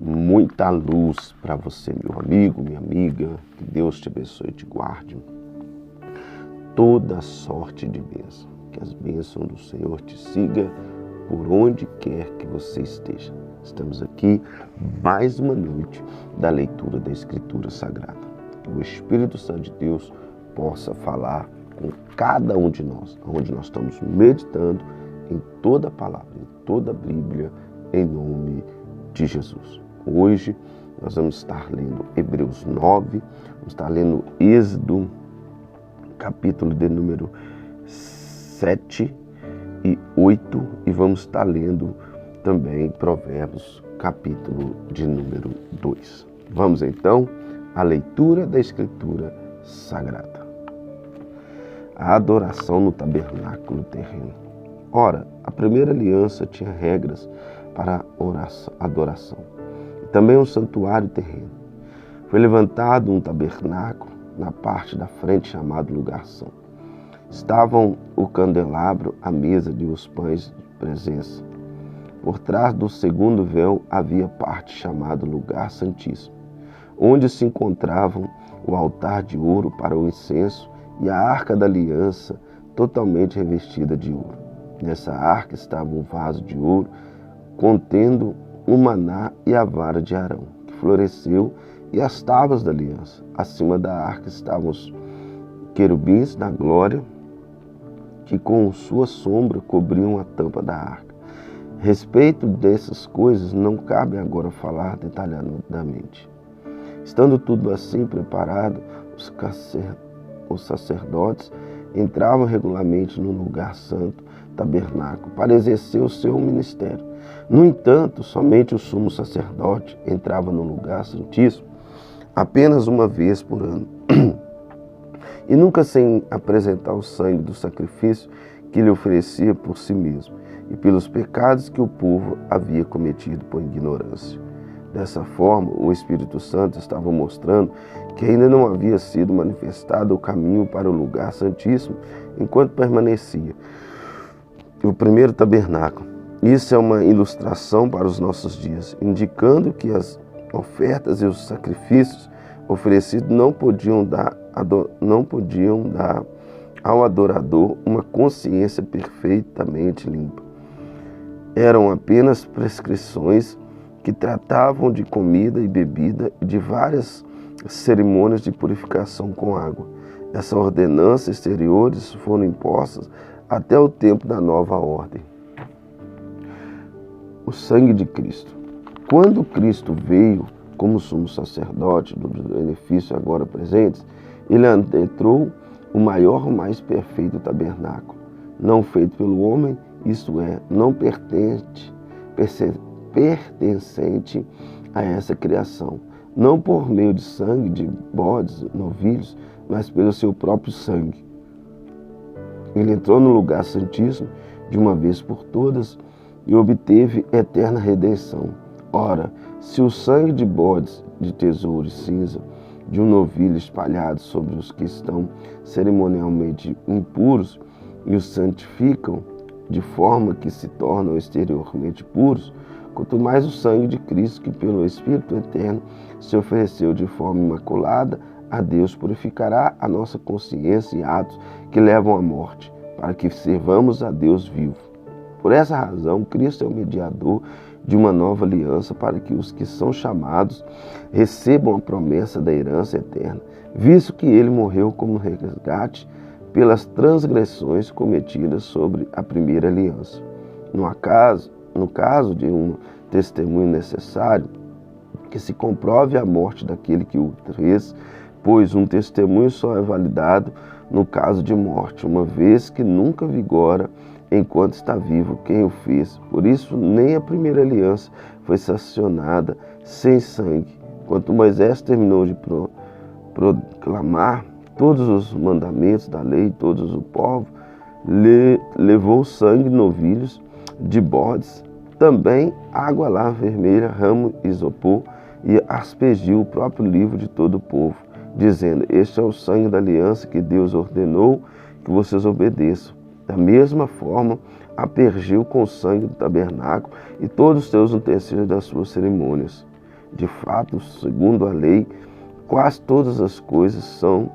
Muita luz para você, meu amigo, minha amiga. Que Deus te abençoe e te guarde. Toda sorte de bênção. Que as bênçãos do Senhor te siga por onde quer que você esteja. Estamos aqui mais uma noite da leitura da Escritura Sagrada. Que o Espírito Santo de Deus possa falar com cada um de nós, onde nós estamos meditando em toda a palavra, em toda a Bíblia, em nome de Jesus. Hoje nós vamos estar lendo Hebreus 9, vamos estar lendo Êxodo, capítulo de número 7 e 8, e vamos estar lendo também Provérbios, capítulo de número 2. Vamos então à leitura da Escritura Sagrada. A adoração no tabernáculo terreno. Ora, a primeira aliança tinha regras para a adoração, e também um santuário terreno. Foi levantado um tabernáculo na parte da frente chamado Lugar Santo. Estavam o candelabro, a mesa de os pães de presença. Por trás do segundo véu havia parte chamada Lugar Santíssimo, onde se encontravam o altar de ouro para o incenso e a arca da aliança totalmente revestida de ouro. Nessa arca estava um vaso de ouro contendo o maná e a vara de Arão, que floresceu, e as tábuas da aliança. Acima da arca estavam os querubins da glória, que com sua sombra cobriam a tampa da arca. A respeito dessas coisas não cabe agora falar detalhadamente. Estando tudo assim preparado, os sacerdotes entravam regularmente no lugar santo, tabernáculo, para exercer o seu ministério. No entanto, somente o sumo sacerdote entrava no lugar santíssimo apenas uma vez por ano, e nunca sem apresentar o sangue do sacrifício que lhe oferecia por si mesmo e pelos pecados que o povo havia cometido por ignorância. Dessa forma, o Espírito Santo estava mostrando que ainda não havia sido manifestado o caminho para o lugar santíssimo enquanto permanecia o primeiro tabernáculo. Isso é uma ilustração para os nossos dias, indicando que as ofertas e os sacrifícios oferecidos não podiam dar ao adorador uma consciência perfeitamente limpa. Eram apenas prescrições que tratavam de comida e bebida e de várias cerimônias de purificação com água. Essas ordenanças exteriores foram impostas até o tempo da nova ordem. O sangue de Cristo. Quando Cristo veio como sumo sacerdote dos benefícios agora presentes, ele adentrou o maior, o mais perfeito tabernáculo, não feito pelo homem, isto é, não pertencente a essa criação, não por meio de sangue de bodes, novilhos, mas pelo seu próprio sangue. Ele entrou no lugar santíssimo de uma vez por todas e obteve eterna redenção. Ora, se o sangue de bodes, de tesouro e cinza, de um novilho espalhado sobre os que estão cerimonialmente impuros e os santificam de forma que se tornam exteriormente puros, quanto mais o sangue de Cristo, que pelo Espírito Eterno se ofereceu de forma imaculada a Deus, purificará a nossa consciência e atos que levam à morte, para que servamos a Deus vivo. Por essa razão, Cristo é o mediador de uma nova aliança para que os que são chamados recebam a promessa da herança eterna, visto que ele morreu como resgate pelas transgressões cometidas sobre a primeira aliança. No caso de um testemunho necessário, que se comprove a morte daquele que o fez, pois um testemunho só é validado no caso de morte, uma vez que nunca vigora enquanto está vivo quem o fez. Por isso, nem a primeira aliança foi sancionada sem sangue. Quando Moisés terminou de proclamar todos os mandamentos da lei, todos o povo, levou sangue de novilhos, de bodes, também água lá vermelha, ramo isopor, e aspergiu o próprio livro de todo o povo, dizendo: este é o sangue da aliança que Deus ordenou que vocês obedeçam. Da mesma forma, aspergiu com o sangue do tabernáculo e todos os seus utensílios das suas cerimônias. De fato, segundo a lei, quase todas as coisas são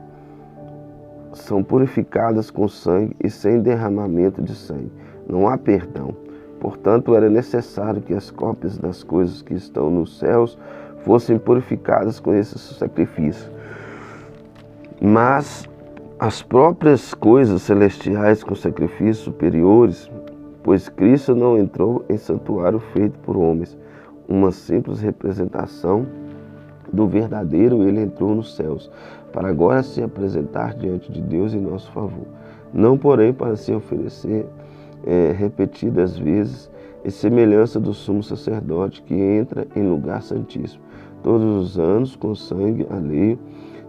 purificadas com sangue, e sem derramamento de sangue não há perdão. Portanto, era necessário que as cópias das coisas que estão nos céus fossem purificadas com esses sacrifícios. Mas as próprias coisas celestiais com sacrifícios superiores, pois Cristo não entrou em santuário feito por homens, uma simples representação do verdadeiro, ele entrou nos céus, para agora se apresentar diante de Deus em nosso favor. Não, porém, para se oferecer repetidas vezes, em semelhança do sumo sacerdote que entra em lugar santíssimo todos os anos com sangue alheio.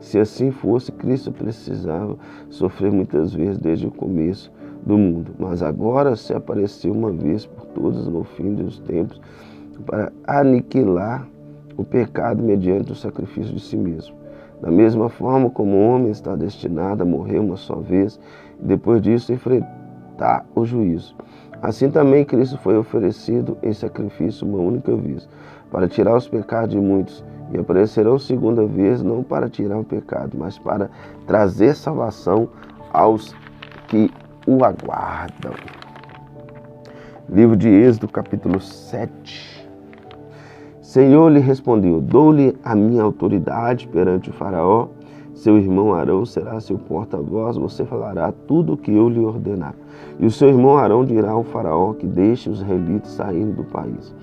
Se assim fosse, Cristo precisava sofrer muitas vezes desde o começo do mundo, mas agora se apareceu uma vez por todas no fim dos tempos para aniquilar o pecado mediante o sacrifício de si mesmo. Da mesma forma como o homem está destinado a morrer uma só vez e depois disso enfrentar o juízo, assim também Cristo foi oferecido em sacrifício uma única vez para tirar os pecados de muitos, e aparecerá segunda vez não para tirar o pecado, mas para trazer salvação aos que o aguardam. Livro de Êxodo, capítulo 7. Senhor lhe respondeu: dou-lhe a minha autoridade perante o faraó, seu irmão Arão será seu porta-voz, você falará tudo o que eu lhe ordenar. E o seu irmão Arão dirá ao faraó que deixe os israelitas saírem do país.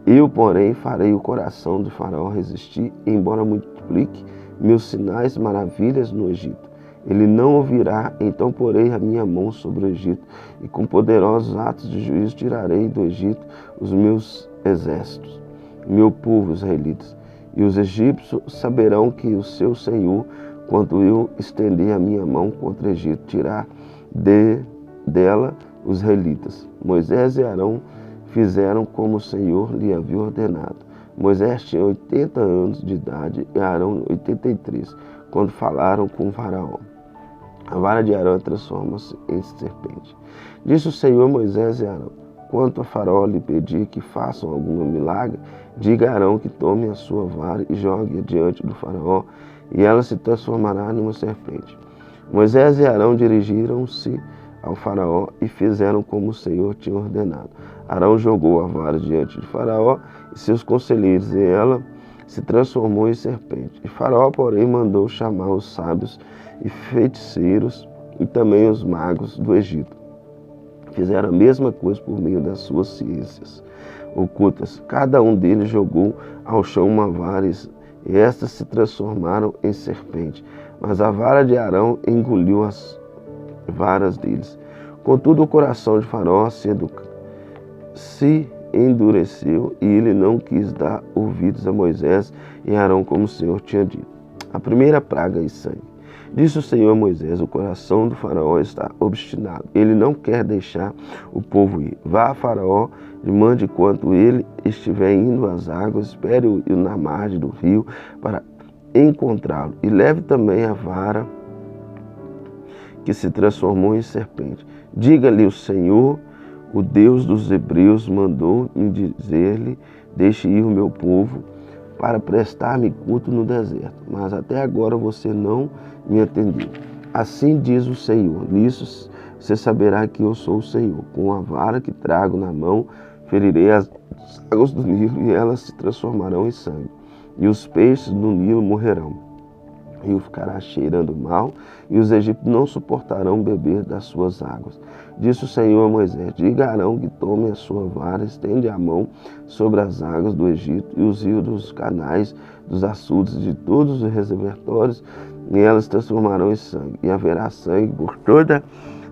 Eu, porém, farei o coração do faraó resistir, embora multiplique meus sinais e maravilhas no Egito. Ele não ouvirá, então porei a minha mão sobre o Egito, e com poderosos atos de juízo tirarei do Egito os meus exércitos, meu povo, os israelitas. E os egípcios saberão que o seu Senhor, quando eu estender a minha mão contra o Egito, tirar dela os israelitas. Moisés e Arão fizeram como o Senhor lhe havia ordenado. Moisés tinha 80 anos de idade e Arão 83, quando falaram com o faraó. A vara de Arão transforma-se em serpente. Disse o Senhor a Moisés e Arão: quanto a faraó lhe pedir que façam algum milagre, diga a Arão que tome a sua vara e jogue-a diante do faraó, e ela se transformará numa serpente. Moisés e Arão dirigiram-se ao faraó e fizeram como o Senhor tinha ordenado. Arão jogou a vara diante de faraó e seus conselheiros, e ela se transformou em serpente. E faraó, porém, mandou chamar os sábios e feiticeiros e também os magos do Egito. Fizeram a mesma coisa por meio das suas ciências ocultas. Cada um deles jogou ao chão uma vara, e estas se transformaram em serpente. Mas a vara de Arão engoliu as varas deles. Contudo, o coração de faraó se endureceu, e ele não quis dar ouvidos a Moisés e Arão como o Senhor tinha dito. A primeira praga e sangue. Disse o Senhor a Moisés: o coração do faraó está obstinado, ele não quer deixar o povo ir. Vá a faraó e mande enquanto ele estiver indo às águas, espere-o na margem do rio para encontrá-lo, e leve também a vara que se transformou em serpente. Diga-lhe: o Senhor, o Deus dos hebreus, mandou-me dizer-lhe: deixe ir o meu povo para prestar-me culto no deserto, mas até agora você não me atendeu. Assim diz o Senhor: nisso você saberá que eu sou o Senhor. Com a vara que trago na mão, ferirei as águas do Nilo, e elas se transformarão em sangue, e os peixes do Nilo morrerão. O rio ficará cheirando mal, e os egípcios não suportarão beber das suas águas. Disse o Senhor a Moisés: diga a Arão que tome a sua vara, estende a mão sobre as águas do Egito, e os rios dos canais, dos açudes, de todos os reservatórios, e elas transformarão em sangue, e haverá sangue por toda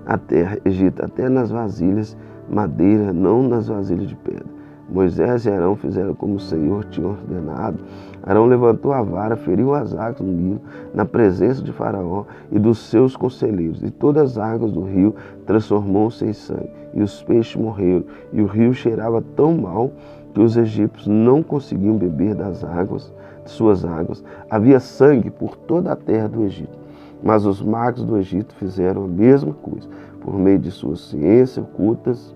a terra, Egito, até nas vasilhas madeira, não nas vasilhas de pedra. Moisés e Arão fizeram como o Senhor tinha ordenado. Arão levantou a vara, feriu as águas do Nilo na presença de Faraó e dos seus conselheiros, e todas as águas do rio transformou-se em sangue, e os peixes morreram, e o rio cheirava tão mal que os egípcios não conseguiam beber das águas, de suas águas. Havia sangue por toda a terra do Egito. Mas os magos do Egito fizeram a mesma coisa, por meio de suas ciências ocultas,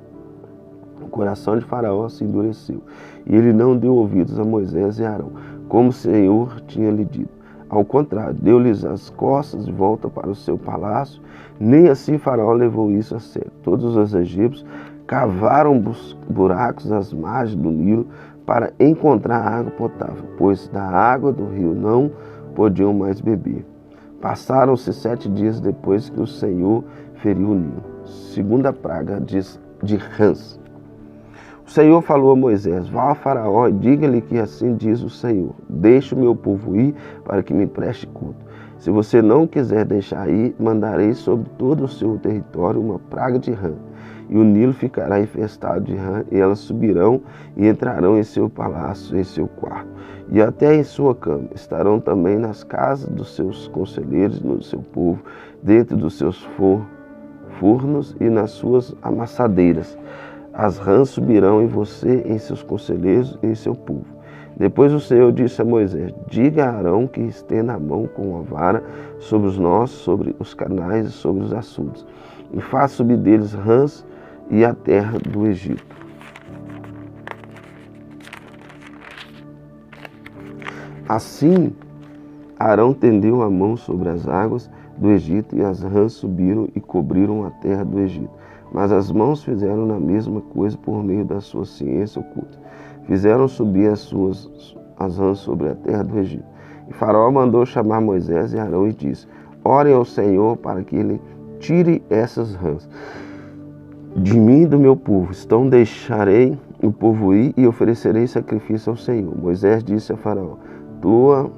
coração de Faraó se endureceu, e ele não deu ouvidos a Moisés e Arão, como o Senhor tinha lhe dito. Ao contrário, deu-lhes as costas de volta para o seu palácio. Nem assim Faraó levou isso a sério. Todos os egípcios cavaram buracos às margens do Nilo para encontrar água potável, pois da água do rio não podiam mais beber. Passaram-se 7 dias depois que o Senhor feriu o Nilo. Segunda praga de rãs. O Senhor falou a Moisés: vá a Faraó e diga-lhe que assim diz o Senhor: deixe o meu povo ir para que me preste culto. Se você não quiser deixar ir, mandarei sobre todo o seu território uma praga de rã. E o Nilo ficará infestado de rã, e elas subirão e entrarão em seu palácio, em seu quarto, e até em sua cama. Estarão também nas casas dos seus conselheiros, no seu povo, dentro dos seus fornos e nas suas amassadeiras. As rãs subirão em você, em seus conselheiros e em seu povo. Depois o Senhor disse a Moisés: diga a Arão que estenda a mão com a vara sobre os nossos, sobre os canais e sobre os açudes, e faça subir deles rãs e a terra do Egito. Assim, Arão tendeu a mão sobre as águas do Egito, e as rãs subiram e cobriram a terra do Egito. Mas as mãos fizeram a mesma coisa por meio da sua ciência oculta. Fizeram subir as rãs sobre a terra do Egito. E Faraó mandou chamar Moisés e Arão e disse: orem ao Senhor para que ele tire essas rãs de mim e do meu povo. Então deixarei o povo ir e oferecerei sacrifício ao Senhor. Moisés disse a Faraó: tua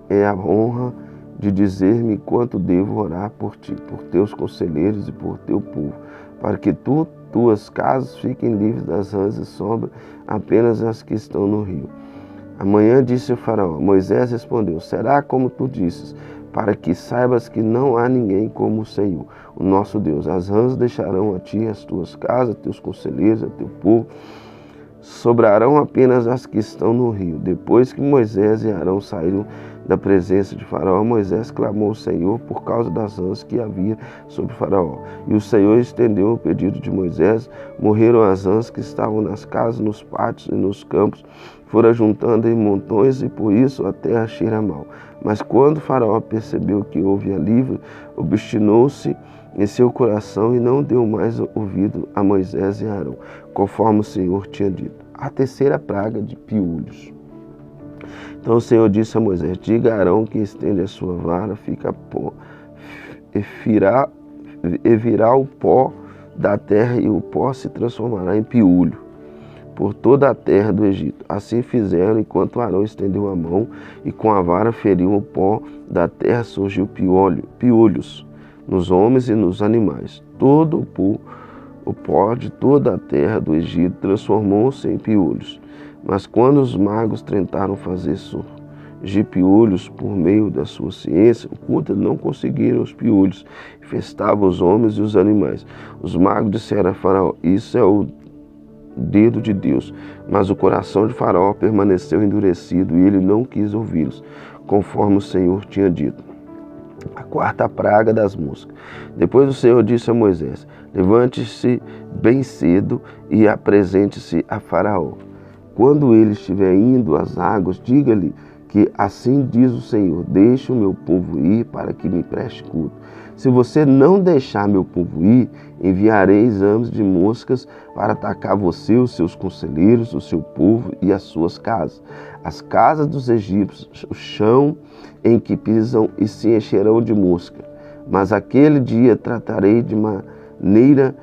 é a honra de dizer-me quanto devo orar por ti, por teus conselheiros e por teu povo, para que tuas casas fiquem livres das rãs e sobra apenas as que estão no rio. Amanhã disse o Faraó. Moisés respondeu: será como tu disses, para que saibas que não há ninguém como o Senhor, o nosso Deus. As rãs deixarão a ti as tuas casas, teus conselheiros, a teu povo. Sobrarão apenas as que estão no rio. Depois que Moisés e Arão saíram da presença de Faraó, Moisés clamou ao Senhor por causa das rãs que havia sobre Faraó. E o Senhor estendeu o pedido de Moisés. Morreram as rãs que estavam nas casas, nos pátios e nos campos, foram juntando em montões, e por isso a terra cheira mal. Mas quando Faraó percebeu que houve alívio, obstinou-se em seu coração e não deu mais ouvido a Moisés e Arão, conforme o Senhor tinha dito. A terceira praga de piolhos. Então o Senhor disse a Moisés: diga a Arão que estende a sua vara, fica pó, e virá o pó da terra, e o pó se transformará em piolho por toda a terra do Egito. Assim fizeram, enquanto Arão estendeu a mão e com a vara feriu o pó da terra, surgiu piolhos nos homens e nos animais. Todo o pó de toda a terra do Egito transformou-se em piolhos. Mas quando os magos tentaram fazer surgir piolhos por meio da sua ciência oculta, não conseguiram os piolhos, infestavam os homens e os animais. Os magos disseram a Faraó: isso é o dedo de Deus. Mas o coração de Faraó permaneceu endurecido, e ele não quis ouvi-los, conforme o Senhor tinha dito. A quarta praga das moscas. Depois o Senhor disse a Moisés: levante-se bem cedo e apresente-se a Faraó. Quando ele estiver indo às águas, diga-lhe que assim diz o Senhor: deixe o meu povo ir para que me preste culto. Se você não deixar meu povo ir, enviarei exames de moscas para atacar você, os seus conselheiros, o seu povo e as suas casas. As casas dos egípcios, o chão em que pisam, e se encherão de mosca. Mas aquele dia tratarei de maneira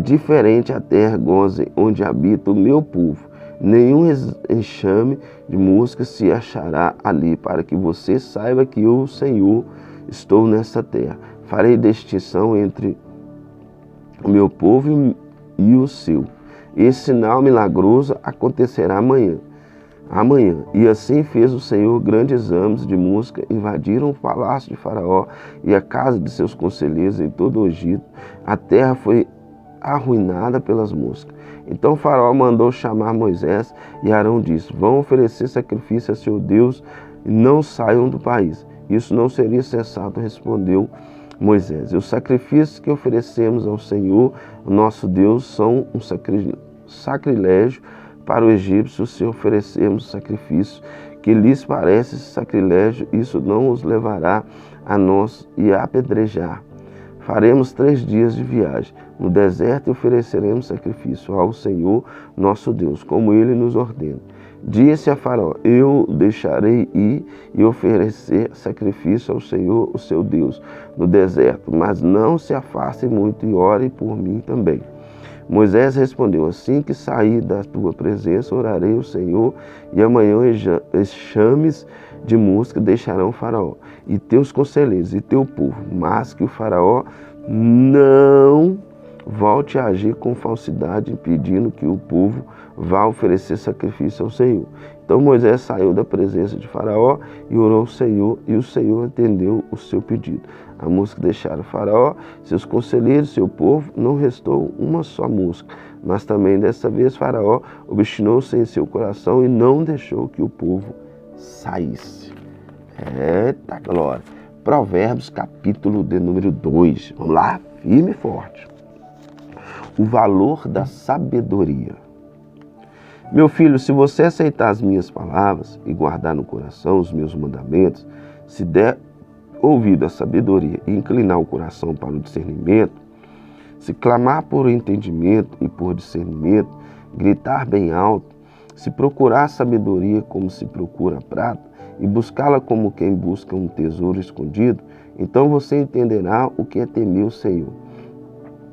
diferente a terra Gósen, onde habita o meu povo. Nenhum enxame de moscas se achará ali, para que você saiba que eu, o Senhor, estou nessa terra. Farei distinção entre o meu povo e o seu. Esse sinal milagroso acontecerá amanhã. E assim fez o Senhor grandes exames de mosca, invadiram o palácio de Faraó e a casa de seus conselheiros em todo o Egito. A terra foi arruinada pelas moscas. Então Faraó mandou chamar Moisés e Arão disse: vão oferecer sacrifício a seu Deus e não saiam do país. Isso não seria sensato, respondeu Moisés. E os sacrifícios que oferecemos ao Senhor, o nosso Deus, são sacrilégio para o egípcio se oferecermos sacrifício que lhes parece sacrilégio, isso não os levará a nós e a apedrejar. Faremos 3 dias de viagem no deserto e ofereceremos sacrifício ao Senhor nosso Deus, como Ele nos ordena. Disse a Faraó: eu deixarei ir e oferecer sacrifício ao Senhor, o seu Deus, no deserto, mas não se afaste muito e ore por mim também. Moisés respondeu: assim que sair da tua presença, orarei ao Senhor, e amanhã enxames de música deixarão o Faraó, e teus conselheiros, e teu povo, mas que o Faraó não volte a agir com falsidade, impedindo que o povo vá oferecer sacrifício ao Senhor. Então Moisés saiu da presença de Faraó e orou ao Senhor, e o Senhor atendeu o seu pedido. A música deixaram Faraó, seus conselheiros, seu povo, não restou uma só música. Mas também dessa vez Faraó obstinou-se em seu coração e não deixou que o povo saísse. Eita glória! Provérbios capítulo de número 2. Vamos lá, firme e forte. O valor da sabedoria. Meu filho, se você aceitar as minhas palavras e guardar no coração os meus mandamentos, se der ouvido à sabedoria e inclinar o coração para o discernimento, se clamar por entendimento e por discernimento, gritar bem alto, se procurar sabedoria como se procura prata e buscá-la como quem busca um tesouro escondido, então você entenderá o que é temer o Senhor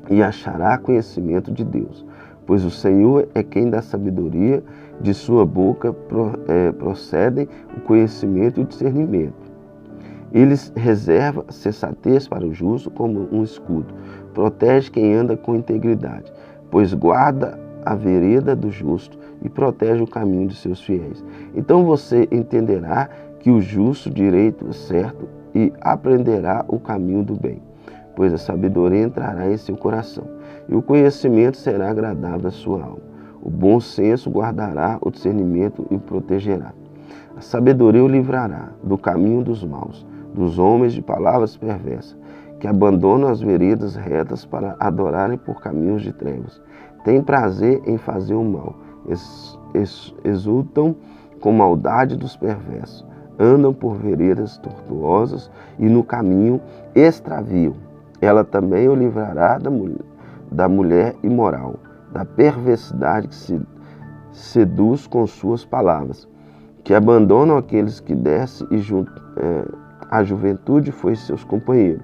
e achará conhecimento de Deus. Pois o Senhor é quem dá sabedoria, de sua boca procedem o conhecimento e o discernimento. Ele reserva sensatez para o justo como um escudo, protege quem anda com integridade, pois guarda a vereda do justo e protege o caminho de seus fiéis. Então você entenderá que o justo direito é certo e aprenderá o caminho do bem, pois a sabedoria entrará em seu coração e o conhecimento será agradável à sua alma. O bom senso guardará o discernimento e o protegerá. A sabedoria o livrará do caminho dos maus, dos homens de palavras perversas, que abandonam as veredas retas para adorarem por caminhos de trevas. Têm prazer em fazer o mal, exultam com maldade dos perversos, andam por veredas tortuosas e no caminho extraviam. Ela também o livrará da mulher imoral, da perversidade que se seduz com suas palavras, que abandonam aqueles que desce e a juventude foi seus companheiros.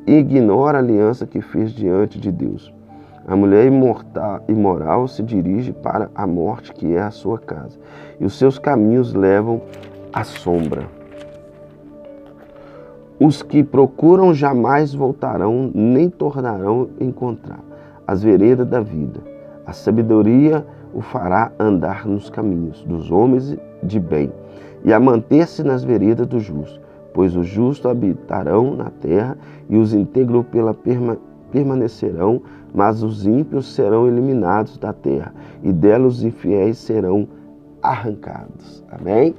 Ignora a aliança que fez diante de Deus. A mulher imoral se dirige para a morte, que é a sua casa, e os seus caminhos levam à sombra. Os que procuram jamais voltarão, nem tornarão a encontrar as veredas da vida. A sabedoria o fará andar nos caminhos dos homens de bem e a manter-se nas veredas do justo, pois os justos habitarão na terra e os íntegros permanecerão, mas os ímpios serão eliminados da terra e dela os infiéis serão arrancados. Amém?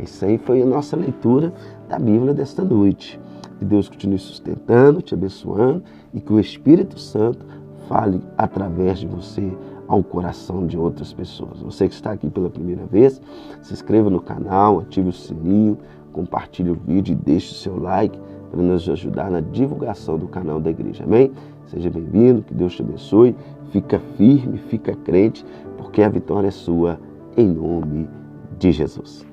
Isso aí foi a nossa leitura da Bíblia desta noite. Que Deus continue sustentando, te abençoando e que o Espírito Santo fale através de você ao coração de outras pessoas. Você que está aqui pela primeira vez, se inscreva no canal, ative o sininho, compartilhe o vídeo e deixe o seu like para nos ajudar na divulgação do canal da igreja. Amém? Seja bem-vindo, que Deus te abençoe, fica firme, fica crente, porque a vitória é sua, em nome de Jesus.